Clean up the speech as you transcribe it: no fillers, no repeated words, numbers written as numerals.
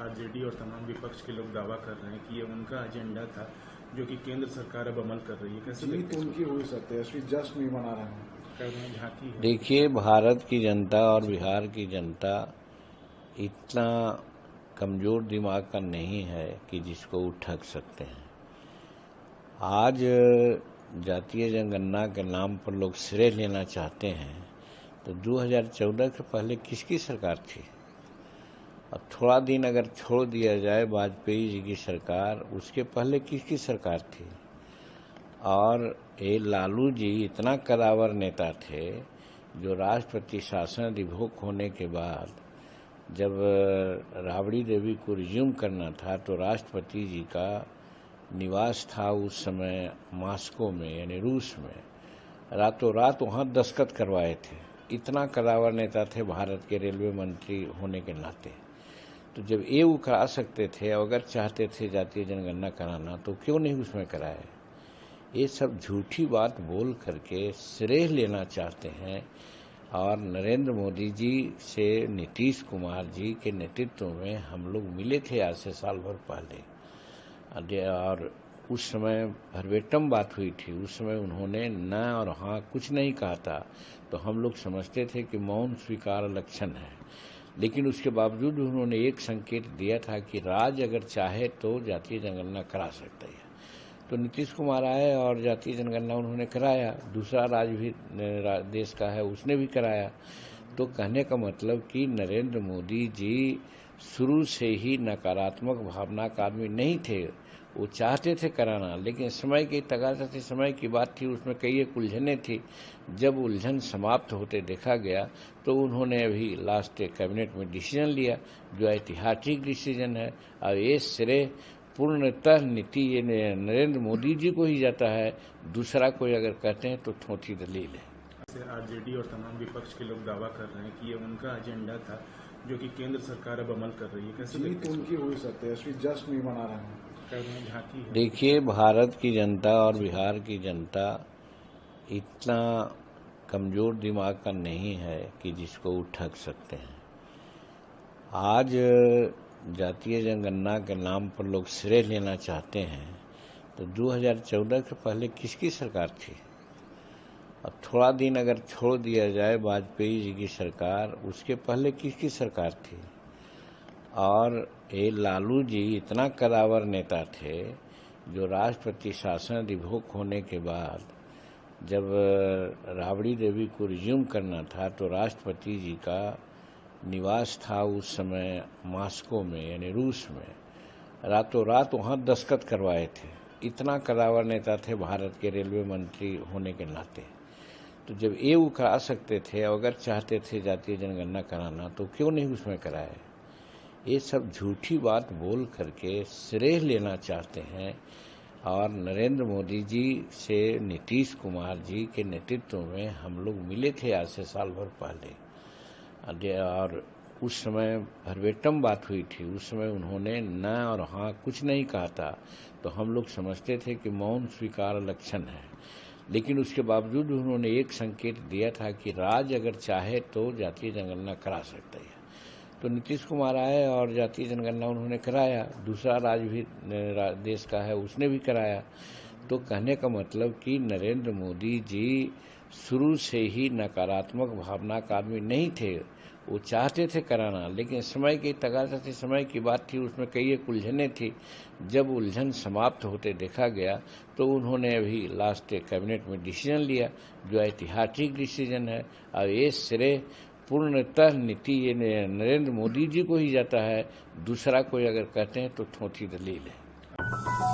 RJD और तमाम विपक्ष के लोग दावा कर रहे हैं कि ये उनका एजेंडा था जो कि केंद्र सरकार अब अमल कर रही है। कैसे जीत उनकी हुई सत्याग्रही जश्न नहीं मना रहे हैं। झांकी है। देखिए, भारत की जनता और बिहार की जनता इतना कमजोर दिमाग का नहीं है कि जिसको वो ठग सकते हैं। आज जातीय जनगणना के नाम पर लोग श्रेय लेना चाहते हैं, तो 2014 के पहले किसकी सरकार थी? अब थोड़ा दिन अगर छोड़ दिया जाए वाजपेयी जी की सरकार, उसके पहले किसकी सरकार थी? और ये लालू जी इतना कदावर नेता थे जो राष्ट्रपति शासन रिवोक होने के बाद जब राबड़ी देवी को रिज्यूम करना था तो राष्ट्रपति जी का निवास था उस समय मॉस्को में, यानी रूस में, रातों रात वहाँ दस्तखत करवाए थे। इतना कदावर नेता थे भारत के रेलवे मंत्री होने के नाते। तो जब ये वो करा सकते थे, अगर चाहते थे जातीय जनगणना कराना, तो क्यों नहीं उसमें कराए? ये सब झूठी बात बोल करके श्रेय लेना चाहते हैं। और नरेंद्र मोदी जी से नीतीश कुमार जी के नेतृत्व में हम लोग मिले थे आज से साल भर पहले, और उस समय भरवेटम बात हुई थी। उस समय उन्होंने न और हाँ कुछ नहीं कहा था, तो हम लोग समझते थे कि मौन स्वीकार लक्षण है। लेकिन उसके बावजूद उन्होंने एक संकेत दिया था कि राज्य अगर चाहे तो जातीय जनगणना करा सकता है। तो नीतीश कुमार आए और जातीय जनगणना उन्होंने कराया। दूसरा राज्य भी देश का है, उसने भी कराया। तो कहने का मतलब कि नरेंद्र मोदी जी शुरू से ही नकारात्मक भावना का आदमी नहीं थे। वो चाहते थे कराना, लेकिन समय की तकाजा थी, समय की बात थी, उसमें कई एक उलझने थी। जब उलझन समाप्त होते देखा गया तो उन्होंने अभी लास्ट कैबिनेट में डिसीजन लिया जो ऐतिहासिक डिसीजन है। और ये श्रेय पूर्णतः नीति ये नरेंद्र मोदी जी को ही जाता है। दूसरा कोई अगर कहते हैं तो ठोठी दलील है। आरजेडी और तमाम विपक्ष के लोग दावा कर रहे हैं कि ये उनका एजेंडा था जो कि केंद्र सरकार अब अमल कर रही है। कैसे जीत उनकी हुई सत्याग्रही जश्न नहीं मना रहे हैं। झांकी है। देखिए, भारत की जनता और बिहार की जनता इतना कमजोर दिमाग का नहीं है कि जिसको वो ठग सकते हैं। आज जातीय जनगणना के नाम पर लोग श्रेय लेना चाहते हैं, तो 2014 के पहले किसकी सरकार थी? अब थोड़ा दिन अगर छोड़ दिया जाए वाजपेयी जी की सरकार, उसके पहले किसकी सरकार थी? और ये लालू जी इतना कदावर नेता थे जो राष्ट्रपति शासन रिवोक होने के बाद जब राबड़ी देवी को रिज्यूम करना था तो राष्ट्रपति जी का निवास था उस समय मॉस्को में, यानी रूस में, रातों रात वहाँ दस्तखत करवाए थे। इतना कदावर नेता थे भारत के रेलवे मंत्री होने के नाते। तो जब ये वो करा सकते थे, अगर चाहते थे जातीय जनगणना कराना, तो क्यों नहीं उसमें कराए? ये सब झूठी बात बोल करके श्रेय लेना चाहते हैं। और नरेंद्र मोदी जी से नीतीश कुमार जी के नेतृत्व में हम लोग मिले थे आज से साल भर पहले, और उस समय भरवेटम बात हुई थी। उस समय उन्होंने न और हाँ कुछ नहीं कहा था, तो हम लोग समझते थे कि मौन स्वीकार लक्षण है। लेकिन उसके बावजूद उन्होंने एक संकेत दिया था कि राज्य अगर चाहे तो जातीय जनगणना करा सकता है। तो नीतीश कुमार आए और जातीय जनगणना उन्होंने कराया। दूसरा राज्य भी देश का है, उसने भी कराया। तो कहने का मतलब कि नरेंद्र मोदी जी शुरू से ही नकारात्मक भावना का आदमी नहीं थे। वो चाहते थे कराना, लेकिन समय की तकाजा थी, समय की बात थी, उसमें कई एक उलझने थी। जब उलझन समाप्त होते देखा गया तो उन्होंने अभी लास्ट कैबिनेट में डिसीजन लिया जो ऐतिहासिक डिसीजन है। और ये श्रेय पूर्णतः नीति ये नरेंद्र मोदी जी को ही जाता है। दूसरा कोई अगर कहते हैं तो ठोठी दलील है।